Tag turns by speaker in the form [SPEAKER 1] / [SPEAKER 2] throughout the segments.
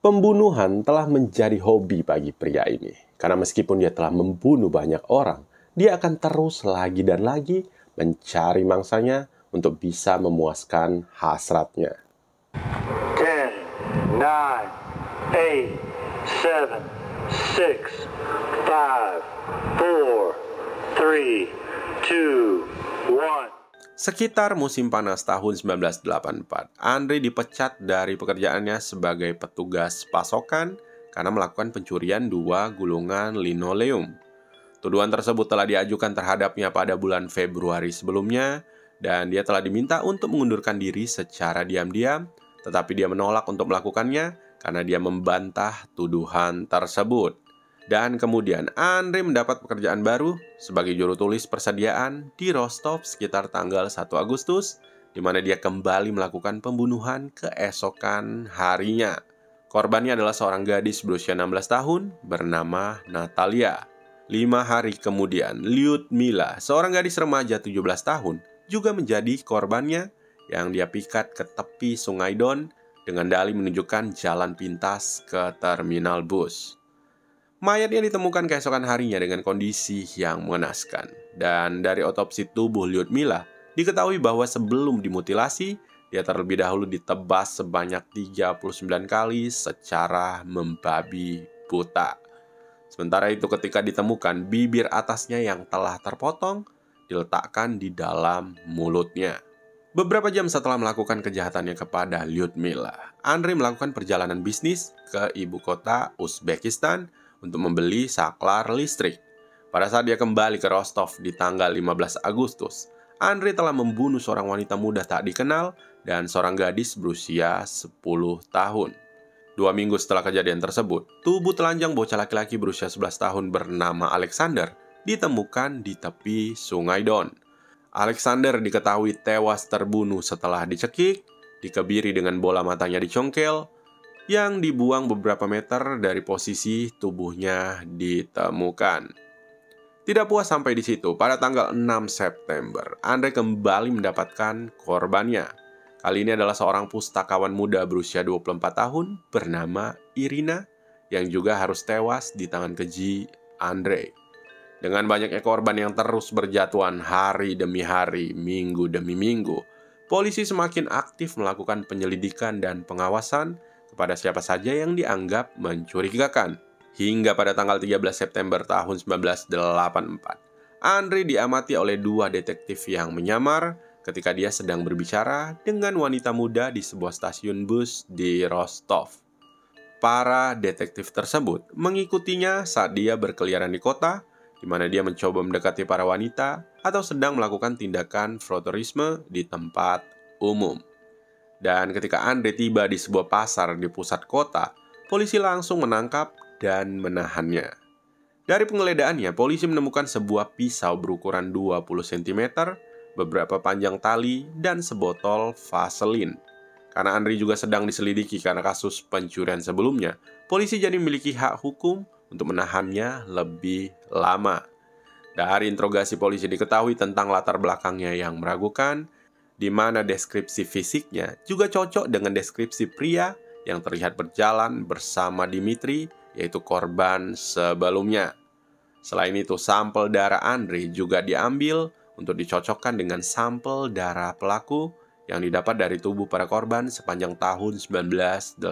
[SPEAKER 1] Pembunuhan telah menjadi hobi bagi pria ini. Karena meskipun dia telah membunuh banyak orang, dia akan terus lagi dan lagi mencari mangsanya untuk bisa memuaskan hasratnya.
[SPEAKER 2] 10, 9, 8, 7, 6, 5, 4, 3, 2, 1.
[SPEAKER 1] Sekitar musim panas tahun 1984, Andre dipecat dari pekerjaannya sebagai petugas pasokan karena melakukan pencurian 2 gulungan linoleum. Tuduhan tersebut telah diajukan terhadapnya pada bulan Februari sebelumnya, dan dia telah diminta untuk mengundurkan diri secara diam-diam, tetapi dia menolak untuk melakukannya karena dia membantah tuduhan tersebut. Dan kemudian Andre mendapat pekerjaan baru sebagai juru tulis persediaan di Rostov sekitar tanggal 1 Agustus, di mana dia kembali melakukan pembunuhan keesokan harinya. Korbannya adalah seorang gadis berusia 16 tahun bernama Natalia. 5 hari kemudian, Lyudmila, seorang gadis remaja 17 tahun, juga menjadi korbannya yang dia pikat ke tepi Sungai Don dengan dalih menunjukkan jalan pintas ke terminal bus. Mayatnya ditemukan keesokan harinya dengan kondisi yang mengenaskan. Dan dari otopsi tubuh Lyudmila, diketahui bahwa sebelum dimutilasi, dia terlebih dahulu ditebas sebanyak 39 kali secara membabi buta. Sementara itu ketika ditemukan, bibir atasnya yang telah terpotong diletakkan di dalam mulutnya. Beberapa jam setelah melakukan kejahatannya kepada Lyudmila, Andre melakukan perjalanan bisnis ke ibu kota Uzbekistan untuk membeli saklar listrik. Pada saat dia kembali ke Rostov di tanggal 15 Agustus, Andre telah membunuh seorang wanita muda tak dikenal dan seorang gadis berusia 10 tahun. 2 minggu setelah kejadian tersebut, tubuh telanjang bocah laki-laki berusia 11 tahun bernama Alexander ditemukan di tepi Sungai Don. Alexander diketahui tewas terbunuh setelah dicekik, dikebiri dengan bola matanya dicongkel, yang dibuang beberapa meter dari posisi tubuhnya ditemukan. Tidak puas sampai di situ, pada tanggal 6 September, Andre kembali mendapatkan korbannya. Kali ini adalah seorang pustakawan muda berusia 24 tahun bernama Irina, yang juga harus tewas di tangan keji Andre. Dengan banyaknya korban yang terus berjatuhan hari demi hari, minggu demi minggu, polisi semakin aktif melakukan penyelidikan dan pengawasan kepada siapa saja yang dianggap mencurigakan. Hingga pada tanggal 13 September tahun 1984, Andre diamati oleh 2 detektif yang menyamar ketika dia sedang berbicara dengan wanita muda di sebuah stasiun bus di Rostov. Para detektif tersebut mengikutinya saat dia berkeliaran di kota, di mana dia mencoba mendekati para wanita atau sedang melakukan tindakan voyeurisme di tempat umum. Dan ketika Andre tiba di sebuah pasar di pusat kota, polisi langsung menangkap dan menahannya. Dari penggeledaannya, polisi menemukan sebuah pisau berukuran 20 cm, beberapa panjang tali, dan sebotol vaselin. Karena Andre juga sedang diselidiki karena kasus pencurian sebelumnya, polisi jadi memiliki hak hukum untuk menahannya lebih lama. Dari interogasi polisi diketahui tentang latar belakangnya yang meragukan, di mana deskripsi fisiknya juga cocok dengan deskripsi pria yang terlihat berjalan bersama Dimitri, yaitu korban sebelumnya. Selain itu, sampel darah Andre juga diambil untuk dicocokkan dengan sampel darah pelaku yang didapat dari tubuh para korban sepanjang tahun 1984.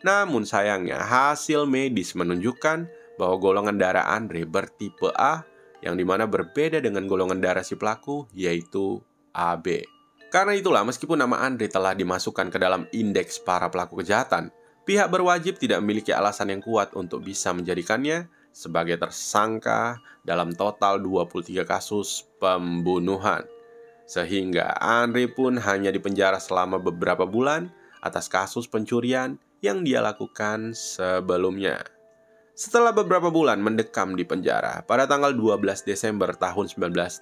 [SPEAKER 1] Namun sayangnya, hasil medis menunjukkan bahwa golongan darah Andre bertipe A, yang dimana berbeda dengan golongan darah si pelaku, yaitu AB. Karena itulah, meskipun nama Andre telah dimasukkan ke dalam indeks para pelaku kejahatan, pihak berwajib tidak memiliki alasan yang kuat untuk bisa menjadikannya sebagai tersangka dalam total 23 kasus pembunuhan. Sehingga Andre pun hanya dipenjara selama beberapa bulan atas kasus pencurian yang dia lakukan sebelumnya. Setelah beberapa bulan mendekam di penjara, pada tanggal 12 Desember tahun 1984,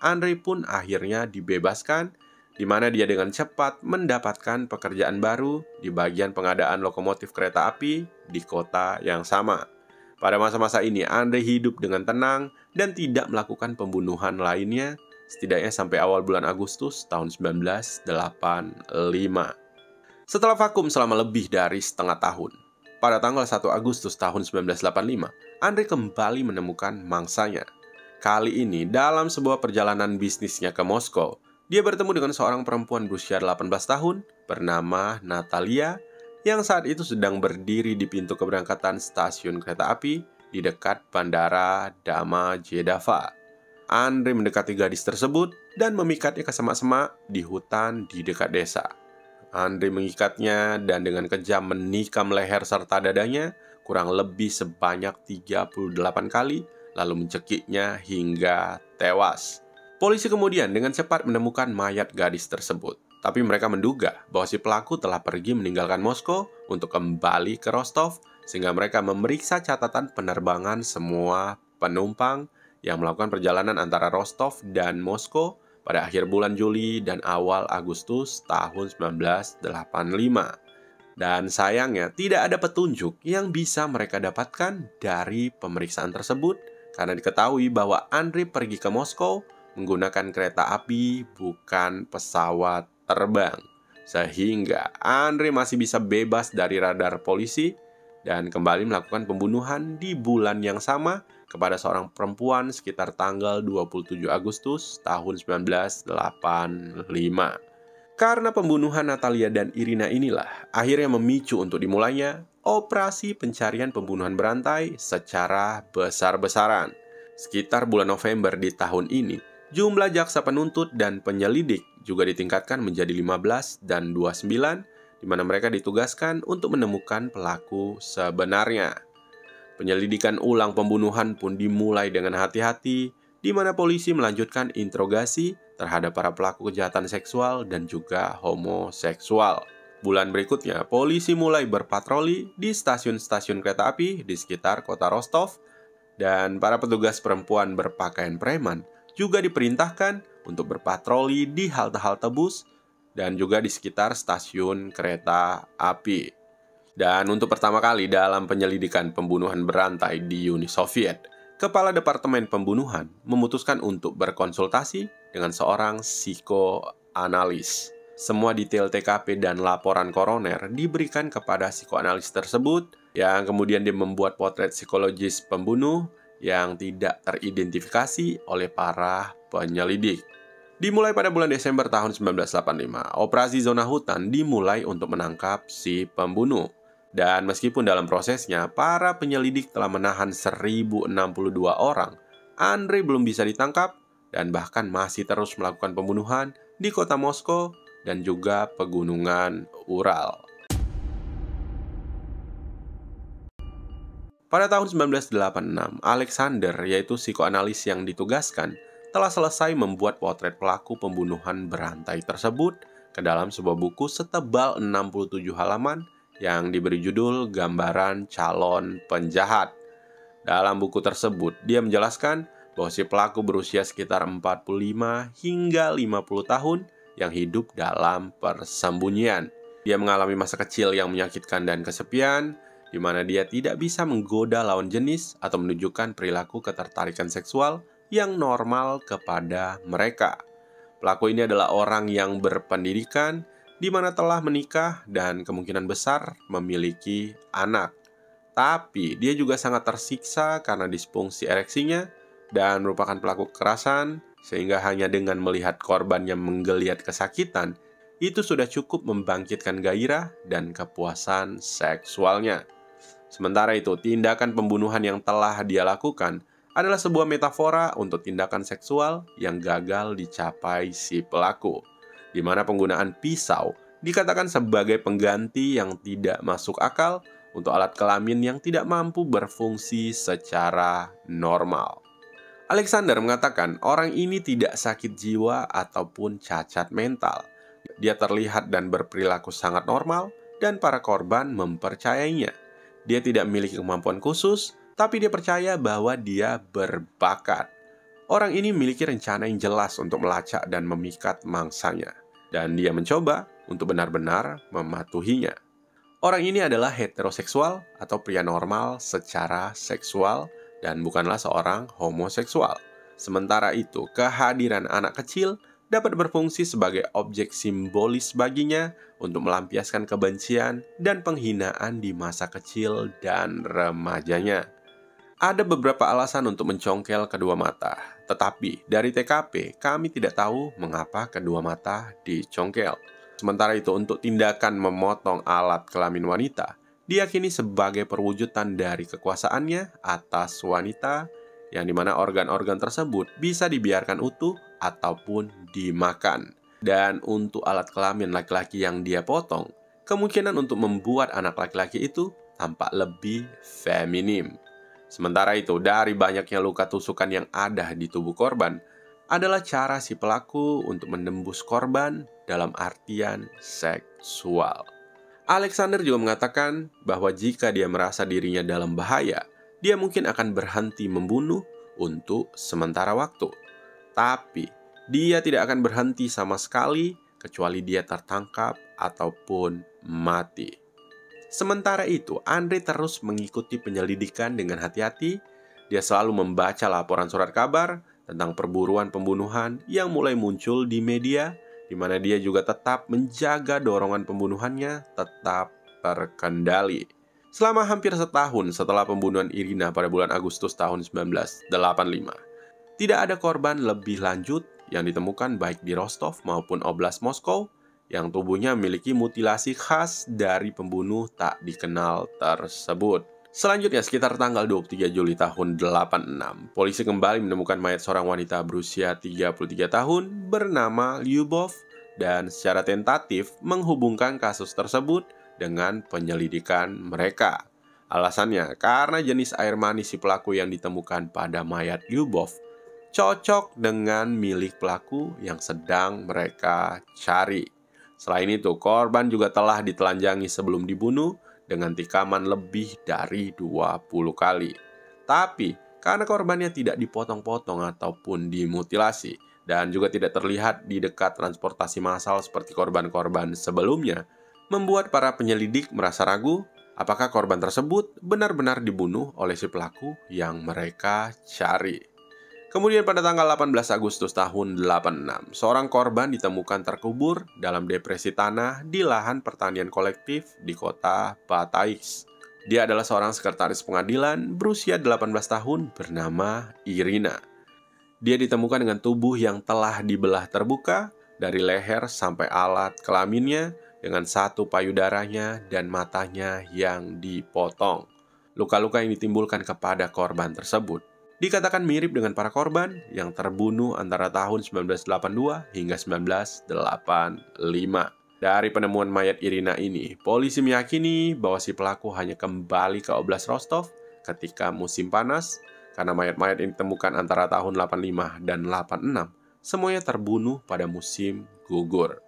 [SPEAKER 1] Andre pun akhirnya dibebaskan, di mana dia dengan cepat mendapatkan pekerjaan baru di bagian pengadaan lokomotif kereta api di kota yang sama. Pada masa-masa ini, Andre hidup dengan tenang dan tidak melakukan pembunuhan lainnya, setidaknya sampai awal bulan Agustus tahun 1985. Setelah vakum selama lebih dari setengah tahun, pada tanggal 1 Agustus tahun 1985, Andre kembali menemukan mangsanya. Kali ini, dalam sebuah perjalanan bisnisnya ke Moskow, dia bertemu dengan seorang perempuan berusia 18 tahun bernama Natalia yang saat itu sedang berdiri di pintu keberangkatan stasiun kereta api di dekat bandara Domodedovo. Andre mendekati gadis tersebut dan memikatnya ke semak-semak di hutan di dekat desa. Andre mengikatnya dan dengan kejam menikam leher serta dadanya kurang lebih sebanyak 38 kali, lalu mencekiknya hingga tewas. Polisi kemudian dengan cepat menemukan mayat gadis tersebut. Tapi mereka menduga bahwa si pelaku telah pergi meninggalkan Moskow untuk kembali ke Rostov, sehingga mereka memeriksa catatan penerbangan semua penumpang yang melakukan perjalanan antara Rostov dan Moskow pada akhir bulan Juli dan awal Agustus tahun 1985. Dan sayangnya tidak ada petunjuk yang bisa mereka dapatkan dari pemeriksaan tersebut karena diketahui bahwa Andre pergi ke Moskow menggunakan kereta api bukan pesawat terbang. Sehingga Andre masih bisa bebas dari radar polisi dan kembali melakukan pembunuhan di bulan yang sama kepada seorang perempuan sekitar tanggal 27 Agustus tahun 1985. Karena pembunuhan Natalia dan Irina inilah akhirnya memicu untuk dimulainya operasi pencarian pembunuhan berantai secara besar-besaran. Sekitar bulan November di tahun ini, jumlah jaksa penuntut dan penyelidik juga ditingkatkan menjadi 15 dan 29, di mana mereka ditugaskan untuk menemukan pelaku sebenarnya. Penyelidikan ulang pembunuhan pun dimulai dengan hati-hati, di mana polisi melanjutkan interogasi terhadap para pelaku kejahatan seksual dan juga homoseksual. Bulan berikutnya, polisi mulai berpatroli di stasiun-stasiun kereta api di sekitar kota Rostov, dan para petugas perempuan berpakaian preman juga diperintahkan untuk berpatroli di halte-halte bus dan juga di sekitar stasiun kereta api. Dan untuk pertama kali dalam penyelidikan pembunuhan berantai di Uni Soviet, Kepala Departemen Pembunuhan memutuskan untuk berkonsultasi dengan seorang psikoanalis. Semua detail TKP dan laporan koroner diberikan kepada psikoanalis tersebut, yang kemudian dia membuat potret psikologis pembunuh yang tidak teridentifikasi oleh para penyelidik. Dimulai pada bulan Desember tahun 1985, operasi zona hutan dimulai untuk menangkap si pembunuh. Dan meskipun dalam prosesnya, para penyelidik telah menahan 1062 orang, Andre belum bisa ditangkap dan bahkan masih terus melakukan pembunuhan di kota Moskow dan juga pegunungan Ural. Pada tahun 1986, Alexander, yaitu psikoanalis yang ditugaskan, telah selesai membuat potret pelaku pembunuhan berantai tersebut ke dalam sebuah buku setebal 67 halaman yang diberi judul Gambaran Calon Penjahat. Dalam buku tersebut, dia menjelaskan bahwa si pelaku berusia sekitar 45 hingga 50 tahun yang hidup dalam persembunyian. Dia mengalami masa kecil yang menyakitkan dan kesepian, di mana dia tidak bisa menggoda lawan jenis atau menunjukkan perilaku ketertarikan seksual yang normal kepada mereka. Pelaku ini adalah orang yang berpendidikan, di mana telah menikah dan kemungkinan besar memiliki anak. Tapi dia juga sangat tersiksa karena disfungsi ereksinya dan merupakan pelaku kekerasan, sehingga hanya dengan melihat korbannya menggeliat kesakitan, itu sudah cukup membangkitkan gairah dan kepuasan seksualnya. Sementara itu, tindakan pembunuhan yang telah dia lakukan adalah sebuah metafora untuk tindakan seksual yang gagal dicapai si pelaku, di mana penggunaan pisau dikatakan sebagai pengganti yang tidak masuk akal untuk alat kelamin yang tidak mampu berfungsi secara normal. Alexander mengatakan orang ini tidak sakit jiwa ataupun cacat mental. Dia terlihat dan berperilaku sangat normal dan para korban mempercayainya. Dia tidak memiliki kemampuan khusus, tapi dia percaya bahwa dia berbakat. Orang ini memiliki rencana yang jelas untuk melacak dan memikat mangsanya, dan dia mencoba untuk benar-benar mematuhinya. Orang ini adalah heteroseksual atau pria normal secara seksual dan bukanlah seorang homoseksual. Sementara itu, kehadiran anak kecil dapat berfungsi sebagai objek simbolis baginya untuk melampiaskan kebencian dan penghinaan di masa kecil dan remajanya. Ada beberapa alasan untuk mencongkel kedua mata, tetapi dari TKP kami tidak tahu mengapa kedua mata dicongkel. Sementara itu, untuk tindakan memotong alat kelamin wanita diyakini sebagai perwujudan dari kekuasaannya atas wanita, yang dimana organ-organ tersebut bisa dibiarkan utuh ataupun dimakan. Dan untuk alat kelamin laki-laki yang dia potong, kemungkinan untuk membuat anak laki-laki itu tampak lebih feminim. Sementara itu, dari banyaknya luka tusukan yang ada di tubuh korban, adalah cara si pelaku untuk menembus korban dalam artian seksual. Alexander juga mengatakan bahwa jika dia merasa dirinya dalam bahaya, dia mungkin akan berhenti membunuh untuk sementara waktu. Tapi, dia tidak akan berhenti sama sekali kecuali dia tertangkap ataupun mati. Sementara itu, Andre terus mengikuti penyelidikan dengan hati-hati. Dia selalu membaca laporan surat kabar tentang perburuan pembunuhan yang mulai muncul di media, di mana dia juga tetap menjaga dorongan pembunuhannya tetap terkendali. Selama hampir setahun setelah pembunuhan Irina pada bulan Agustus tahun 1985, tidak ada korban lebih lanjut yang ditemukan baik di Rostov maupun Oblast Moskow yang tubuhnya memiliki mutilasi khas dari pembunuh tak dikenal tersebut. Selanjutnya, sekitar tanggal 23 Juli tahun 86, polisi kembali menemukan mayat seorang wanita berusia 33 tahun bernama Lyubov dan secara tentatif menghubungkan kasus tersebut dengan penyelidikan mereka. Alasannya, karena jenis air mani si pelaku yang ditemukan pada mayat Lyubov cocok dengan milik pelaku yang sedang mereka cari. Selain itu, korban juga telah ditelanjangi sebelum dibunuh dengan tikaman lebih dari 20 kali. Tapi, karena korbannya tidak dipotong-potong ataupun dimutilasi, dan juga tidak terlihat di dekat transportasi massal seperti korban-korban sebelumnya, membuat para penyelidik merasa ragu apakah korban tersebut benar-benar dibunuh oleh si pelaku yang mereka cari. Kemudian pada tanggal 18 Agustus tahun 86, seorang korban ditemukan terkubur dalam depresi tanah di lahan pertanian kolektif di kota Bataisk. Dia adalah seorang sekretaris pengadilan berusia 18 tahun bernama Irina. Dia ditemukan dengan tubuh yang telah dibelah terbuka dari leher sampai alat kelaminnya dengan satu payudaranya dan matanya yang dipotong. Luka-luka yang ditimbulkan kepada korban tersebut dikatakan mirip dengan para korban yang terbunuh antara tahun 1982 hingga 1985. Dari penemuan mayat Irina ini, polisi meyakini bahwa si pelaku hanya kembali ke Oblast Rostov ketika musim panas, karena mayat-mayat yang ditemukan antara tahun 85 dan 86 semuanya terbunuh pada musim gugur.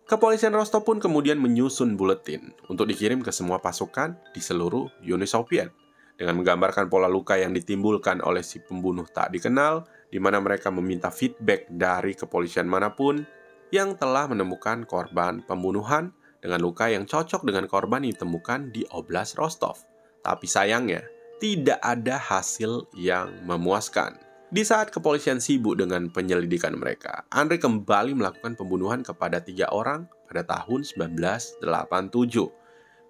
[SPEAKER 1] Kepolisian Rostov pun kemudian menyusun buletin untuk dikirim ke semua pasukan di seluruh Uni Soviet, dengan menggambarkan pola luka yang ditimbulkan oleh si pembunuh tak dikenal, di mana mereka meminta feedback dari kepolisian manapun yang telah menemukan korban pembunuhan dengan luka yang cocok dengan korban yang ditemukan di Oblast Rostov. Tapi sayangnya, tidak ada hasil yang memuaskan. Di saat kepolisian sibuk dengan penyelidikan mereka, Andre kembali melakukan pembunuhan kepada 3 orang pada tahun 1987.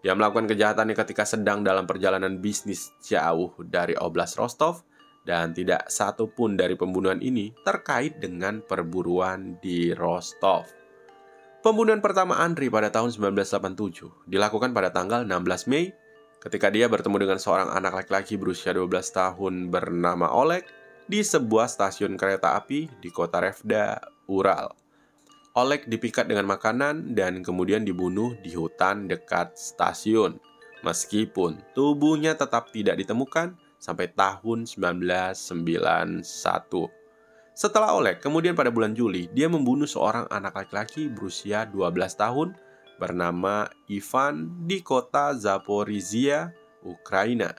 [SPEAKER 1] Dia melakukan kejahatannya ketika sedang dalam perjalanan bisnis jauh dari Oblast Rostov, dan tidak satu pun dari pembunuhan ini terkait dengan perburuan di Rostov. Pembunuhan pertama Andre pada tahun 1987 dilakukan pada tanggal 16 Mei ketika dia bertemu dengan seorang anak laki-laki berusia 12 tahun bernama Oleg di sebuah stasiun kereta api di kota Revda, Ural. Oleg dipikat dengan makanan dan kemudian dibunuh di hutan dekat stasiun, meskipun tubuhnya tetap tidak ditemukan sampai tahun 1991. Setelah Oleg, kemudian pada bulan Juli, dia membunuh seorang anak laki-laki berusia 12 tahun bernama Ivan di kota Zaporizhia, Ukraina.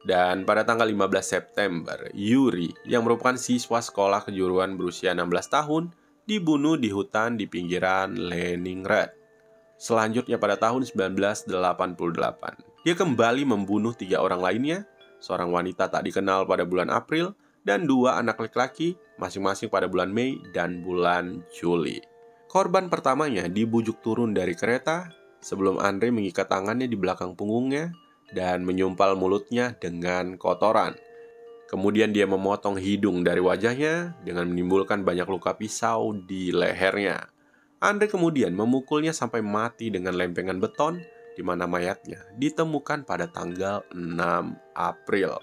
[SPEAKER 1] Dan pada tanggal 15 September, Yuri, yang merupakan siswa sekolah kejuruan berusia 16 tahun, dibunuh di hutan di pinggiran Leningrad. Selanjutnya pada tahun 1988, dia kembali membunuh 3 orang lainnya, seorang wanita tak dikenal pada bulan April, dan 2 anak laki-laki, masing-masing pada bulan Mei dan bulan Juli. Korban pertamanya dibujuk turun dari kereta sebelum Andre mengikat tangannya di belakang punggungnya dan menyumpal mulutnya dengan kotoran. Kemudian dia memotong hidung dari wajahnya dengan menimbulkan banyak luka pisau di lehernya. Andre kemudian memukulnya sampai mati dengan lempengan beton, di mana mayatnya ditemukan pada tanggal 6 April.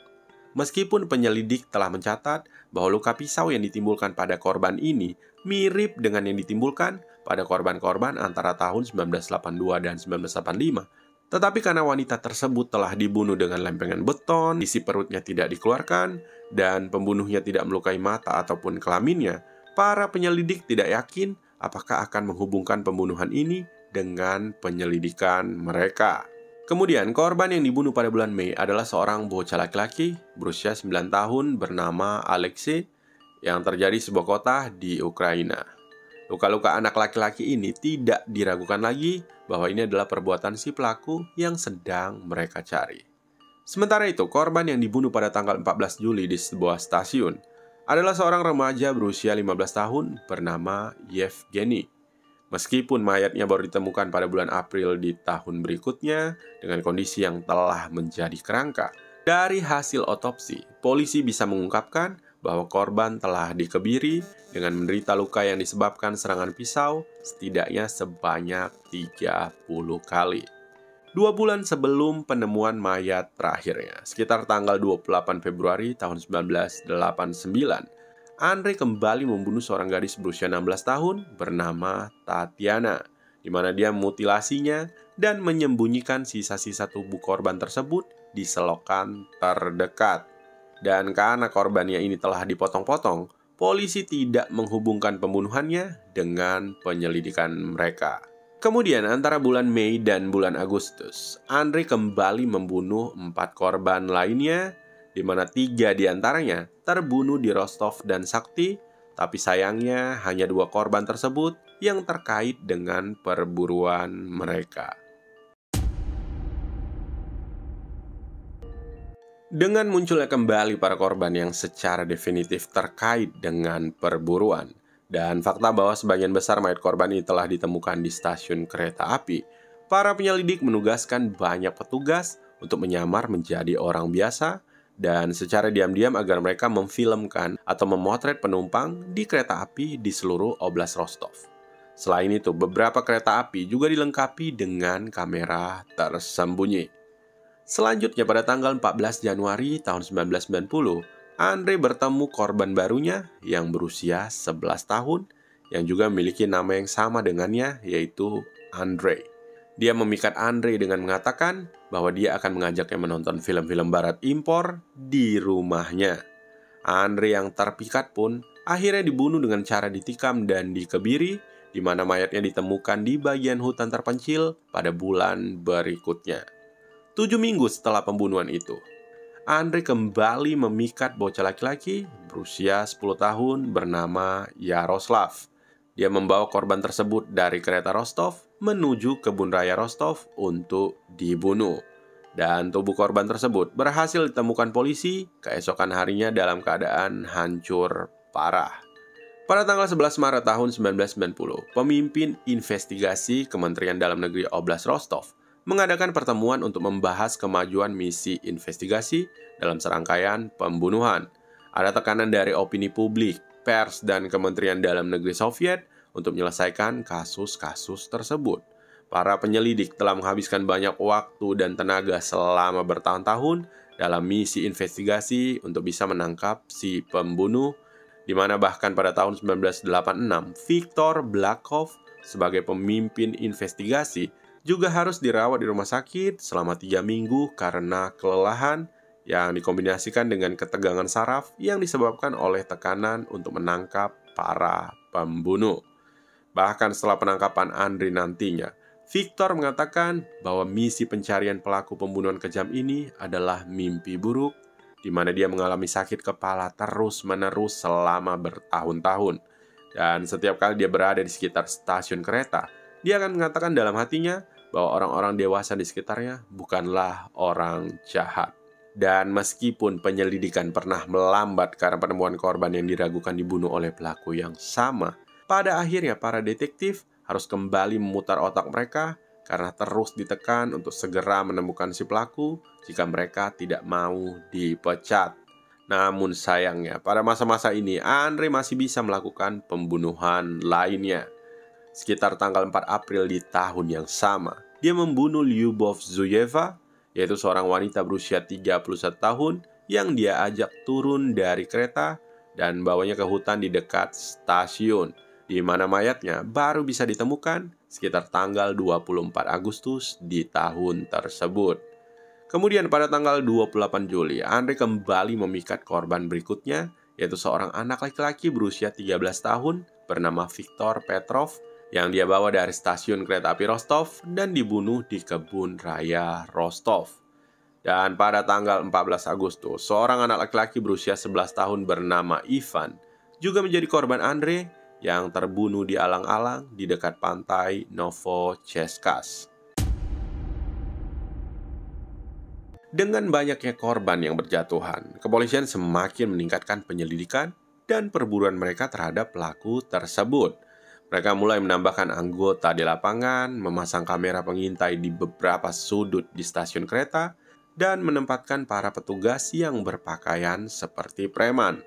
[SPEAKER 1] Meskipun penyelidik telah mencatat bahwa luka pisau yang ditimbulkan pada korban ini mirip dengan yang ditimbulkan pada korban-korban antara tahun 1982 dan 1985, tetapi karena wanita tersebut telah dibunuh dengan lempengan beton, isi perutnya tidak dikeluarkan, dan pembunuhnya tidak melukai mata ataupun kelaminnya, para penyelidik tidak yakin apakah akan menghubungkan pembunuhan ini dengan penyelidikan mereka. Kemudian, korban yang dibunuh pada bulan Mei adalah seorang bocah laki-laki berusia 9 tahun bernama Alexei yang terjadi di sebuah kota di Ukraina. Luka-luka anak laki-laki ini tidak diragukan lagi bahwa ini adalah perbuatan si pelaku yang sedang mereka cari. Sementara itu, korban yang dibunuh pada tanggal 14 Juli di sebuah stasiun adalah seorang remaja berusia 15 tahun bernama Yevgeny. Meskipun mayatnya baru ditemukan pada bulan April di tahun berikutnya dengan kondisi yang telah menjadi kerangka, dari hasil otopsi, polisi bisa mengungkapkan bahwa korban telah dikebiri dengan menderita luka yang disebabkan serangan pisau setidaknya sebanyak 30 kali. 2 bulan sebelum penemuan mayat terakhirnya, sekitar tanggal 28 Februari tahun 1989, Andre kembali membunuh seorang gadis berusia 16 tahun bernama Tatiana, di mana dia memutilasinya dan menyembunyikan sisa-sisa tubuh korban tersebut di selokan terdekat. Dan karena korbannya ini telah dipotong-potong, polisi tidak menghubungkan pembunuhannya dengan penyelidikan mereka. Kemudian antara bulan Mei dan bulan Agustus, Andre kembali membunuh 4 korban lainnya, di mana 3 diantaranya terbunuh di Rostov dan Sakti, tapi sayangnya hanya 2 korban tersebut yang terkait dengan perburuan mereka. Dengan munculnya kembali para korban yang secara definitif terkait dengan perburuan, dan fakta bahwa sebagian besar mayat korban ini telah ditemukan di stasiun kereta api, para penyelidik menugaskan banyak petugas untuk menyamar menjadi orang biasa dan secara diam-diam agar mereka memfilmkan atau memotret penumpang di kereta api di seluruh Oblast Rostov. Selain itu, beberapa kereta api juga dilengkapi dengan kamera tersembunyi. Selanjutnya pada tanggal 14 Januari tahun 1990, Andre bertemu korban barunya yang berusia 11 tahun yang juga memiliki nama yang sama dengannya, yaitu Andre. Dia memikat Andre dengan mengatakan bahwa dia akan mengajaknya menonton film-film barat impor di rumahnya. Andre yang terpikat pun akhirnya dibunuh dengan cara ditikam dan dikebiri, di mana mayatnya ditemukan di bagian hutan terpencil pada bulan berikutnya. 7 minggu setelah pembunuhan itu, Andre kembali memikat bocah laki-laki berusia 10 tahun bernama Yaroslav. Dia membawa korban tersebut dari kereta Rostov menuju kebun raya Rostov untuk dibunuh. Dan tubuh korban tersebut berhasil ditemukan polisi keesokan harinya dalam keadaan hancur parah. Pada tanggal 11 Maret tahun 1990, pemimpin investigasi Kementerian Dalam Negeri Oblast Rostov mengadakan pertemuan untuk membahas kemajuan misi investigasi dalam serangkaian pembunuhan. Ada tekanan dari opini publik, pers, dan Kementerian Dalam Negeri Soviet untuk menyelesaikan kasus-kasus tersebut. Para penyelidik telah menghabiskan banyak waktu dan tenaga selama bertahun-tahun dalam misi investigasi untuk bisa menangkap si pembunuh, di mana bahkan pada tahun 1986, Viktor Blakov sebagai pemimpin investigasi juga harus dirawat di rumah sakit selama 3 minggu karena kelelahan yang dikombinasikan dengan ketegangan saraf yang disebabkan oleh tekanan untuk menangkap para pembunuh. Bahkan setelah penangkapan Andre nantinya, Viktor mengatakan bahwa misi pencarian pelaku pembunuhan kejam ini adalah mimpi buruk, di mana dia mengalami sakit kepala terus-menerus selama bertahun-tahun. Dan setiap kali dia berada di sekitar stasiun kereta, dia akan mengatakan dalam hatinya bahwa orang-orang dewasa di sekitarnya bukanlah orang jahat. Dan meskipun penyelidikan pernah melambat karena penemuan korban yang diragukan dibunuh oleh pelaku yang sama, pada akhirnya para detektif harus kembali memutar otak mereka karena terus ditekan untuk segera menemukan si pelaku jika mereka tidak mau dipecat. Namun sayangnya, pada masa-masa ini Andre masih bisa melakukan pembunuhan lainnya. Sekitar tanggal 4 April di tahun yang sama, dia membunuh Lyubov Zuyeva, yaitu seorang wanita berusia 31 tahun yang dia ajak turun dari kereta dan bawanya ke hutan di dekat stasiun, di mana mayatnya baru bisa ditemukan sekitar tanggal 24 Agustus di tahun tersebut. Kemudian pada tanggal 28 Juli, Andre kembali memikat korban berikutnya, yaitu seorang anak laki-laki berusia 13 tahun bernama Viktor Petrov, yang dia bawa dari stasiun kereta api Rostov dan dibunuh di kebun raya Rostov. Dan pada tanggal 14 Agustus, seorang anak laki-laki berusia 11 tahun bernama Ivan juga menjadi korban Andre yang terbunuh di alang-alang di dekat pantai Novocheskas. Dengan banyaknya korban yang berjatuhan, kepolisian semakin meningkatkan penyelidikan dan perburuan mereka terhadap pelaku tersebut. Mereka mulai menambahkan anggota di lapangan, memasang kamera pengintai di beberapa sudut di stasiun kereta, dan menempatkan para petugas yang berpakaian seperti preman.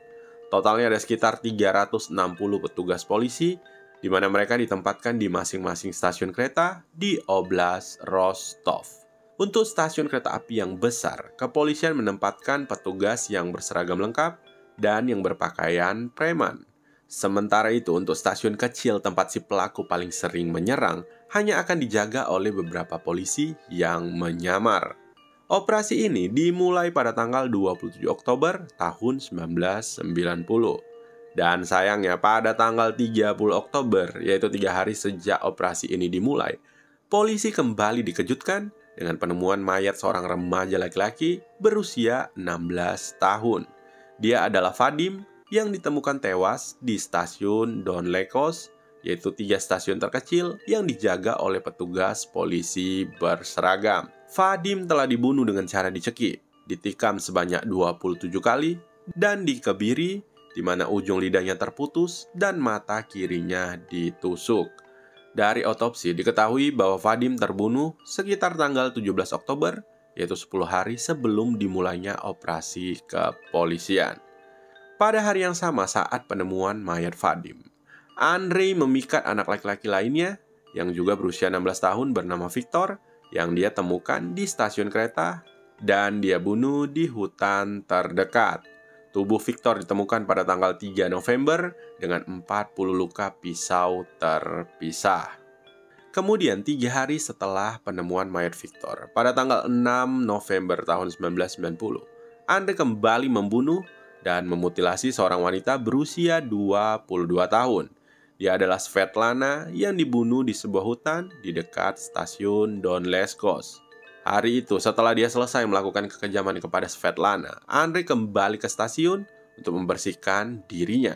[SPEAKER 1] Totalnya ada sekitar 360 petugas polisi, di mana mereka ditempatkan di masing-masing stasiun kereta di Oblast Rostov. Untuk stasiun kereta api yang besar, kepolisian menempatkan petugas yang berseragam lengkap dan yang berpakaian preman. Sementara itu, untuk stasiun kecil tempat si pelaku paling sering menyerang, hanya akan dijaga oleh beberapa polisi yang menyamar. Operasi ini dimulai pada tanggal 27 Oktober tahun 1990. Dan sayangnya pada tanggal 30 Oktober, yaitu 3 hari sejak operasi ini dimulai, polisi kembali dikejutkan dengan penemuan mayat seorang remaja laki-laki berusia 16 tahun. Dia adalah Vadim, yang ditemukan tewas di stasiun Donlekos, yaitu 3 stasiun terkecil yang dijaga oleh petugas polisi berseragam. Vadim telah dibunuh dengan cara dicekik, ditikam sebanyak 27 kali, dan dikebiri, di mana ujung lidahnya terputus dan mata kirinya ditusuk. Dari otopsi diketahui bahwa Vadim terbunuh sekitar tanggal 17 Oktober, yaitu 10 hari sebelum dimulainya operasi kepolisian. Pada hari yang sama saat penemuan mayat Vadim, Andre memikat anak laki-laki lainnya yang juga berusia 16 tahun bernama Viktor yang dia temukan di stasiun kereta dan dia bunuh di hutan terdekat. Tubuh Viktor ditemukan pada tanggal 3 November dengan 40 luka pisau terpisah. Kemudian 3 hari setelah penemuan mayat Viktor, pada tanggal 6 November tahun 1990, Andre kembali membunuh dan memutilasi seorang wanita berusia 22 tahun. Dia adalah Svetlana yang dibunuh di sebuah hutan di dekat stasiun Donleskos. Hari itu, setelah dia selesai melakukan kekejaman kepada Svetlana, Andre kembali ke stasiun untuk membersihkan dirinya.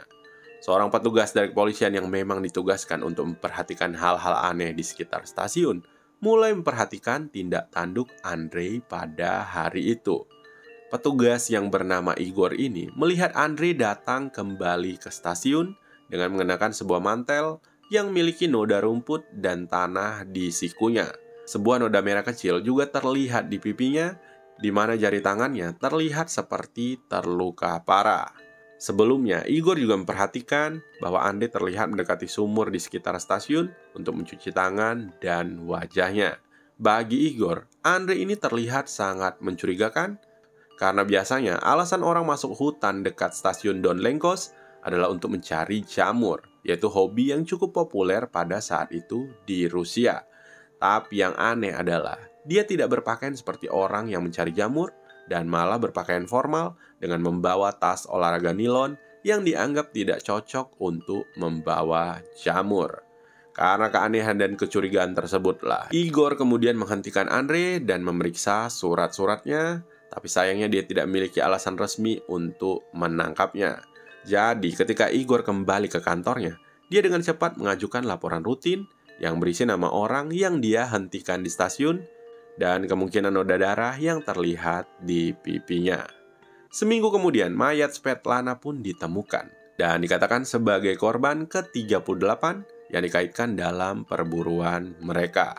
[SPEAKER 1] Seorang petugas dari kepolisian yang memang ditugaskan untuk memperhatikan hal-hal aneh di sekitar stasiun mulai memperhatikan tindak tanduk Andre pada hari itu. Petugas yang bernama Igor ini melihat Andre datang kembali ke stasiun dengan mengenakan sebuah mantel yang memiliki noda rumput dan tanah di sikunya. Sebuah noda merah kecil juga terlihat di pipinya, di mana jari tangannya terlihat seperti terluka parah. Sebelumnya, Igor juga memperhatikan bahwa Andre terlihat mendekati sumur di sekitar stasiun untuk mencuci tangan dan wajahnya. Bagi Igor, Andre ini terlihat sangat mencurigakan, karena biasanya alasan orang masuk hutan dekat stasiun Donlekos adalah untuk mencari jamur, yaitu hobi yang cukup populer pada saat itu di Rusia. Tapi yang aneh adalah, dia tidak berpakaian seperti orang yang mencari jamur, dan malah berpakaian formal dengan membawa tas olahraga nilon yang dianggap tidak cocok untuk membawa jamur. Karena keanehan dan kecurigaan tersebutlah, Igor kemudian menghentikan Andre dan memeriksa surat-suratnya, tapi sayangnya dia tidak memiliki alasan resmi untuk menangkapnya. Jadi, ketika Igor kembali ke kantornya, dia dengan cepat mengajukan laporan rutin yang berisi nama orang yang dia hentikan di stasiun, dan kemungkinan noda darah yang terlihat di pipinya. Seminggu kemudian, mayat Svetlana pun ditemukan dan dikatakan sebagai korban ke-38 yang dikaitkan dalam perburuan mereka.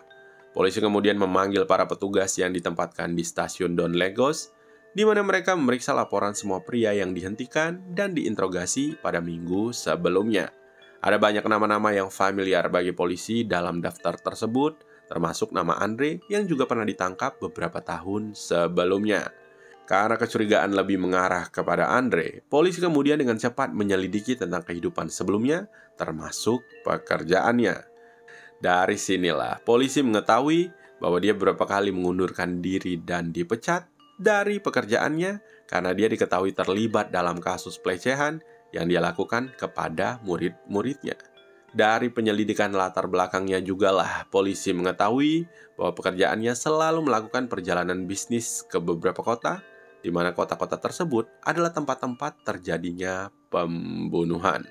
[SPEAKER 1] Polisi kemudian memanggil para petugas yang ditempatkan di stasiun Don Lagos, di mana mereka memeriksa laporan semua pria yang dihentikan dan diinterogasi pada minggu sebelumnya. Ada banyak nama-nama yang familiar bagi polisi dalam daftar tersebut, termasuk nama Andre yang juga pernah ditangkap beberapa tahun sebelumnya. Karena kecurigaan lebih mengarah kepada Andre, polisi kemudian dengan cepat menyelidiki tentang kehidupan sebelumnya, termasuk pekerjaannya. Dari sinilah polisi mengetahui bahwa dia beberapa kali mengundurkan diri dan dipecat dari pekerjaannya karena dia diketahui terlibat dalam kasus pelecehan yang dia lakukan kepada murid-muridnya. Dari penyelidikan latar belakangnya jugalah polisi mengetahui bahwa pekerjaannya selalu melakukan perjalanan bisnis ke beberapa kota, di mana kota-kota tersebut adalah tempat-tempat terjadinya pembunuhan.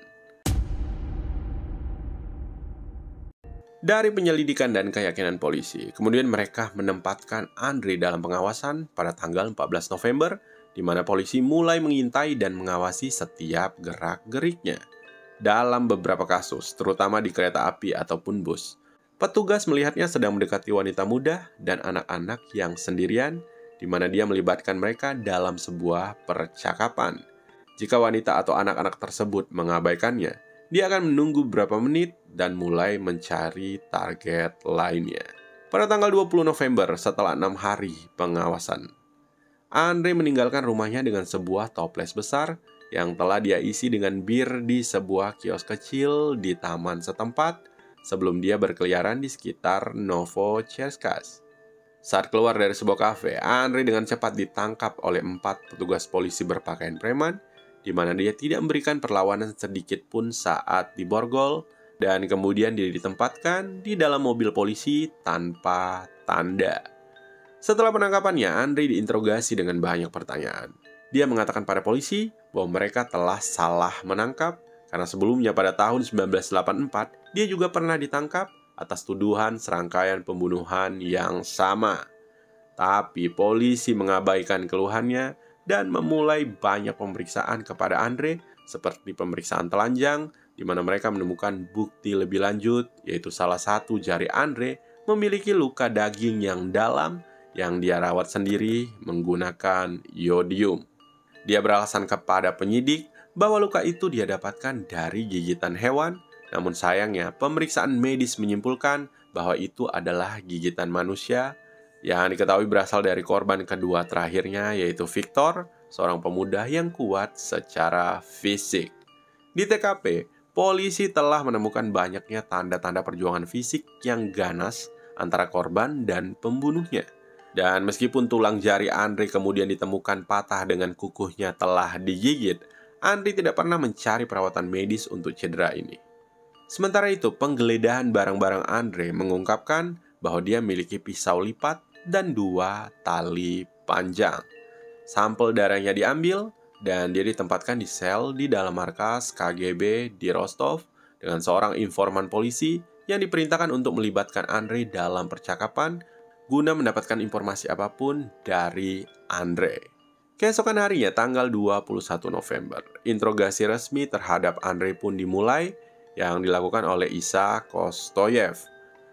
[SPEAKER 1] Dari penyelidikan dan keyakinan polisi, kemudian mereka menempatkan Andre dalam pengawasan pada tanggal 14 November, di mana polisi mulai mengintai dan mengawasi setiap gerak-geriknya. Dalam beberapa kasus, terutama di kereta api ataupun bus, petugas melihatnya sedang mendekati wanita muda dan anak-anak yang sendirian, di mana dia melibatkan mereka dalam sebuah percakapan. Jika wanita atau anak-anak tersebut mengabaikannya, dia akan menunggu beberapa menit dan mulai mencari target lainnya. Pada tanggal 20 November, setelah 6 hari pengawasan, Andre meninggalkan rumahnya dengan sebuah toples besar yang telah dia isi dengan bir di sebuah kios kecil di taman setempat sebelum dia berkeliaran di sekitar Novocherkassk. Saat keluar dari sebuah kafe, Andre dengan cepat ditangkap oleh 4 petugas polisi berpakaian preman, di mana dia tidak memberikan perlawanan sedikit pun saat diborgol, dan kemudian dia ditempatkan di dalam mobil polisi tanpa tanda. Setelah penangkapannya, Andre diinterogasi dengan banyak pertanyaan. Dia mengatakan pada polisi bahwa mereka telah salah menangkap, karena sebelumnya pada tahun 1984, dia juga pernah ditangkap atas tuduhan serangkaian pembunuhan yang sama. Tapi polisi mengabaikan keluhannya dan memulai banyak pemeriksaan kepada Andre, seperti pemeriksaan telanjang, di mana mereka menemukan bukti lebih lanjut, yaitu salah satu jari Andre memiliki luka daging yang dalam yang dia rawat sendiri menggunakan iodium. Dia beralasan kepada penyidik bahwa luka itu dia dapatkan dari gigitan hewan, namun sayangnya pemeriksaan medis menyimpulkan bahwa itu adalah gigitan manusia yang diketahui berasal dari korban kedua terakhirnya, yaitu Victor, seorang pemuda yang kuat secara fisik. Di TKP, polisi telah menemukan banyaknya tanda-tanda perjuangan fisik yang ganas antara korban dan pembunuhnya. Dan meskipun tulang jari Andre kemudian ditemukan patah dengan kukuhnya telah digigit, Andre tidak pernah mencari perawatan medis untuk cedera ini. Sementara itu, penggeledahan barang-barang Andre mengungkapkan bahwa dia memiliki pisau lipat dan 2 tali panjang. Sampel darahnya diambil dan dia ditempatkan di sel di dalam markas KGB di Rostov dengan seorang informan polisi yang diperintahkan untuk melibatkan Andre dalam percakapan guna mendapatkan informasi apapun dari Andre. Keesokan harinya, tanggal 21 November, interogasi resmi terhadap Andre pun dimulai yang dilakukan oleh Isa Kostoyev.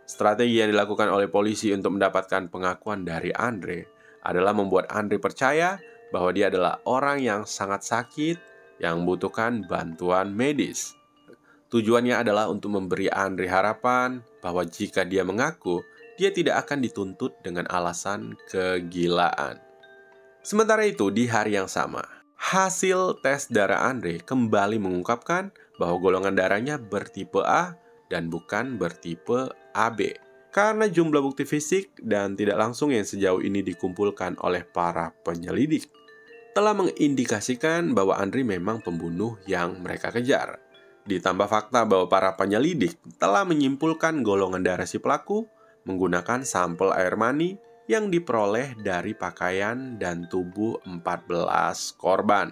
[SPEAKER 1] Strategi yang dilakukan oleh polisi untuk mendapatkan pengakuan dari Andre adalah membuat Andre percaya bahwa dia adalah orang yang sangat sakit yang membutuhkan bantuan medis. Tujuannya adalah untuk memberi Andre harapan bahwa jika dia mengaku, dia tidak akan dituntut dengan alasan kegilaan. Sementara itu, di hari yang sama, hasil tes darah Andre kembali mengungkapkan bahwa golongan darahnya bertipe A dan bukan bertipe AB. Karena jumlah bukti fisik dan tidak langsung yang sejauh ini dikumpulkan oleh para penyelidik telah mengindikasikan bahwa Andre memang pembunuh yang mereka kejar. Ditambah fakta bahwa para penyelidik telah menyimpulkan golongan darah si pelaku menggunakan sampel air mani yang diperoleh dari pakaian dan tubuh 14 korban.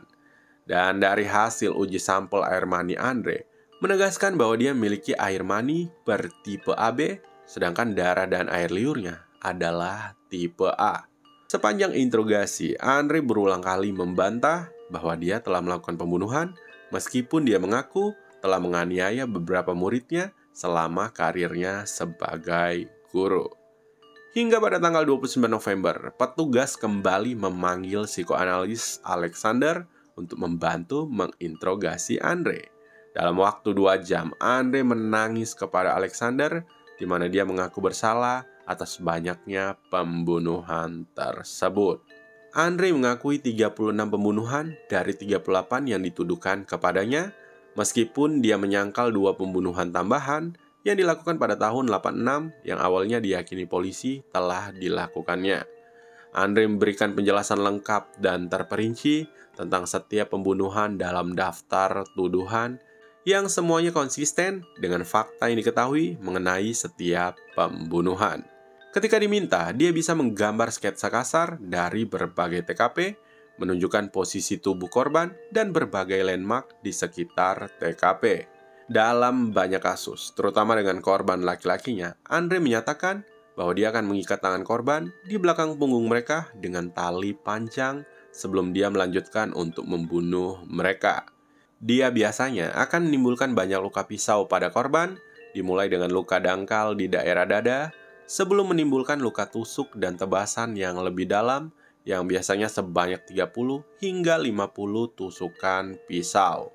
[SPEAKER 1] Dan dari hasil uji sampel air mani Andre menegaskan bahwa dia memiliki air mani bertipe AB, sedangkan darah dan air liurnya adalah tipe A. Sepanjang interogasi, Andre berulang kali membantah bahwa dia telah melakukan pembunuhan, meskipun dia mengaku telah menganiaya beberapa muridnya selama karirnya sebagai guru. Hingga pada tanggal 29 November, petugas kembali memanggil psikoanalis Alexander untuk membantu menginterogasi Andre. Dalam waktu 2 jam, Andre menangis kepada Alexander, di mana dia mengaku bersalah atas banyaknya pembunuhan tersebut. Andre mengakui 36 pembunuhan dari 38 yang dituduhkan kepadanya, meskipun dia menyangkal 2 pembunuhan tambahan yang dilakukan pada tahun 86 yang awalnya diyakini polisi telah dilakukannya. Andre memberikan penjelasan lengkap dan terperinci tentang setiap pembunuhan dalam daftar tuduhan yang semuanya konsisten dengan fakta yang diketahui mengenai setiap pembunuhan. Ketika diminta, dia bisa menggambar sketsa kasar dari berbagai TKP, menunjukkan posisi tubuh korban dan berbagai landmark di sekitar TKP. Dalam banyak kasus, terutama dengan korban laki-lakinya, Andre menyatakan bahwa dia akan mengikat tangan korban di belakang punggung mereka dengan tali panjang sebelum dia melanjutkan untuk membunuh mereka. Dia biasanya akan menimbulkan banyak luka pisau pada korban, dimulai dengan luka dangkal di daerah dada, sebelum menimbulkan luka tusuk dan tebasan yang lebih dalam, yang biasanya sebanyak 30 hingga 50 tusukan pisau.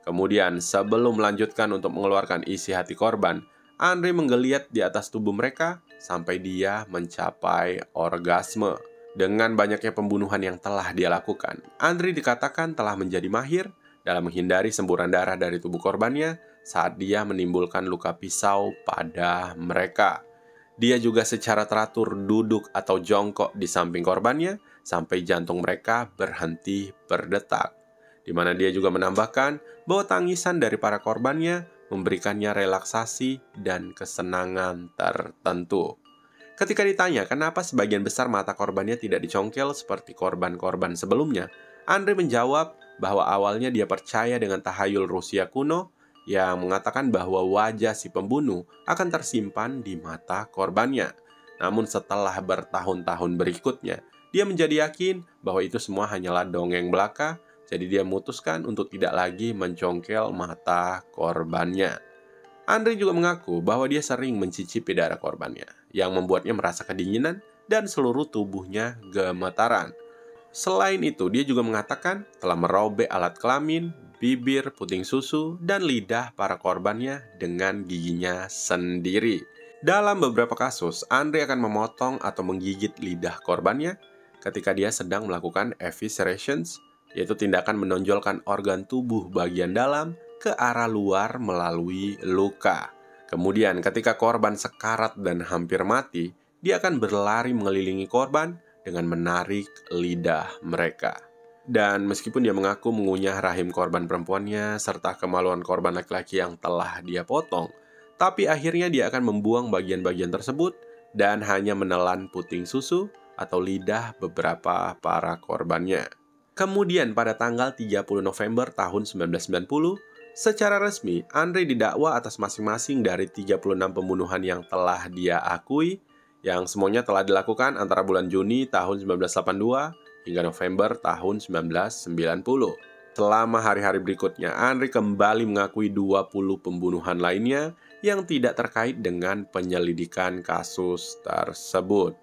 [SPEAKER 1] Kemudian, sebelum melanjutkan untuk mengeluarkan isi hati korban, Andre menggeliat di atas tubuh mereka sampai dia mencapai orgasme. Dengan banyaknya pembunuhan yang telah dia lakukan, Andre dikatakan telah menjadi mahir dalam menghindari semburan darah dari tubuh korbannya saat dia menimbulkan luka pisau pada mereka. Dia juga secara teratur duduk atau jongkok di samping korbannya sampai jantung mereka berhenti berdetak, di mana dia juga menambahkan bahwa tangisan dari para korbannya memberikannya relaksasi dan kesenangan tertentu. Ketika ditanya kenapa sebagian besar mata korbannya tidak dicongkel seperti korban-korban sebelumnya, Andre menjawab bahwa awalnya dia percaya dengan tahayul Rusia kuno yang mengatakan bahwa wajah si pembunuh akan tersimpan di mata korbannya. Namun setelah bertahun-tahun berikutnya, dia menjadi yakin bahwa itu semua hanyalah dongeng belaka. Jadi dia memutuskan untuk tidak lagi mencongkel mata korbannya. Andre juga mengaku bahwa dia sering mencicipi darah korbannya, yang membuatnya merasa kedinginan dan seluruh tubuhnya gemetaran. Selain itu, dia juga mengatakan telah merobek alat kelamin, bibir, puting susu, dan lidah para korbannya dengan giginya sendiri. Dalam beberapa kasus, Andre akan memotong atau menggigit lidah korbannya ketika dia sedang melakukan eviscerations, yaitu tindakan menonjolkan organ tubuh bagian dalam ke arah luar melalui luka. Kemudian ketika korban sekarat dan hampir mati, dia akan berlari mengelilingi korban dengan menarik lidah mereka. Dan meskipun dia mengaku mengunyah rahim korban perempuannya serta kemaluan korban laki-laki yang telah dia potong, tapi akhirnya dia akan membuang bagian-bagian tersebut dan hanya menelan puting susu atau lidah beberapa para korbannya. Kemudian pada tanggal 30 November tahun 1990, secara resmi Andre didakwa atas masing-masing dari 36 pembunuhan yang telah dia akui, yang semuanya telah dilakukan antara bulan Juni tahun 1982 hingga November tahun 1990. Selama hari-hari berikutnya, Andre kembali mengakui 20 pembunuhan lainnya yang tidak terkait dengan penyelidikan kasus tersebut.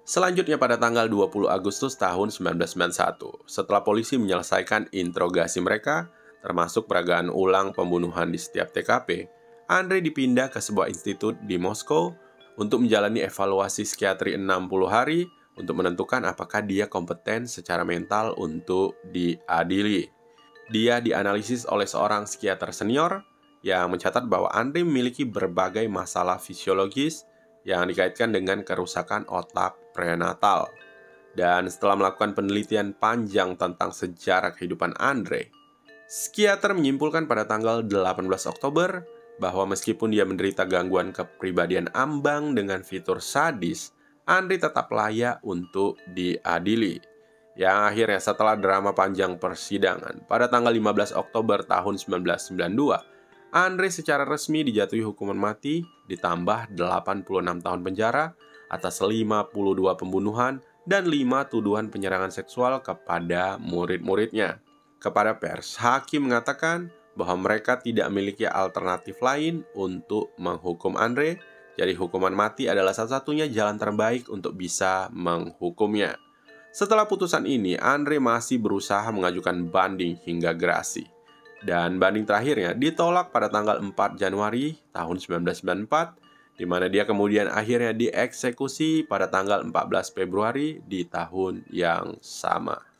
[SPEAKER 1] Selanjutnya pada tanggal 20 Agustus tahun 1991, setelah polisi menyelesaikan interogasi mereka, termasuk peragaan ulang pembunuhan di setiap TKP, Andre dipindah ke sebuah institut di Moskow untuk menjalani evaluasi psikiatri 60 hari untuk menentukan apakah dia kompeten secara mental untuk diadili. Dia dianalisis oleh seorang psikiater senior yang mencatat bahwa Andre memiliki berbagai masalah fisiologis yang dikaitkan dengan kerusakan otak prenatal. Dan setelah melakukan penelitian panjang tentang sejarah kehidupan Andre, psikiater menyimpulkan pada tanggal 18 Oktober bahwa meskipun dia menderita gangguan kepribadian ambang dengan fitur sadis, Andre tetap layak untuk diadili. Yang akhirnya setelah drama panjang persidangan, pada tanggal 15 Oktober tahun 1992, Andre secara resmi dijatuhi hukuman mati ditambah 86 tahun penjara atas 52 pembunuhan dan 5 tuduhan penyerangan seksual kepada murid-muridnya. Kepada pers, hakim mengatakan bahwa mereka tidak memiliki alternatif lain untuk menghukum Andre, jadi hukuman mati adalah satu-satunya jalan terbaik untuk bisa menghukumnya. Setelah putusan ini, Andre masih berusaha mengajukan banding hingga gerasi. Dan banding terakhirnya ditolak pada tanggal 4 Januari tahun 1994, di mana dia kemudian akhirnya dieksekusi pada tanggal 14 Februari di tahun yang sama.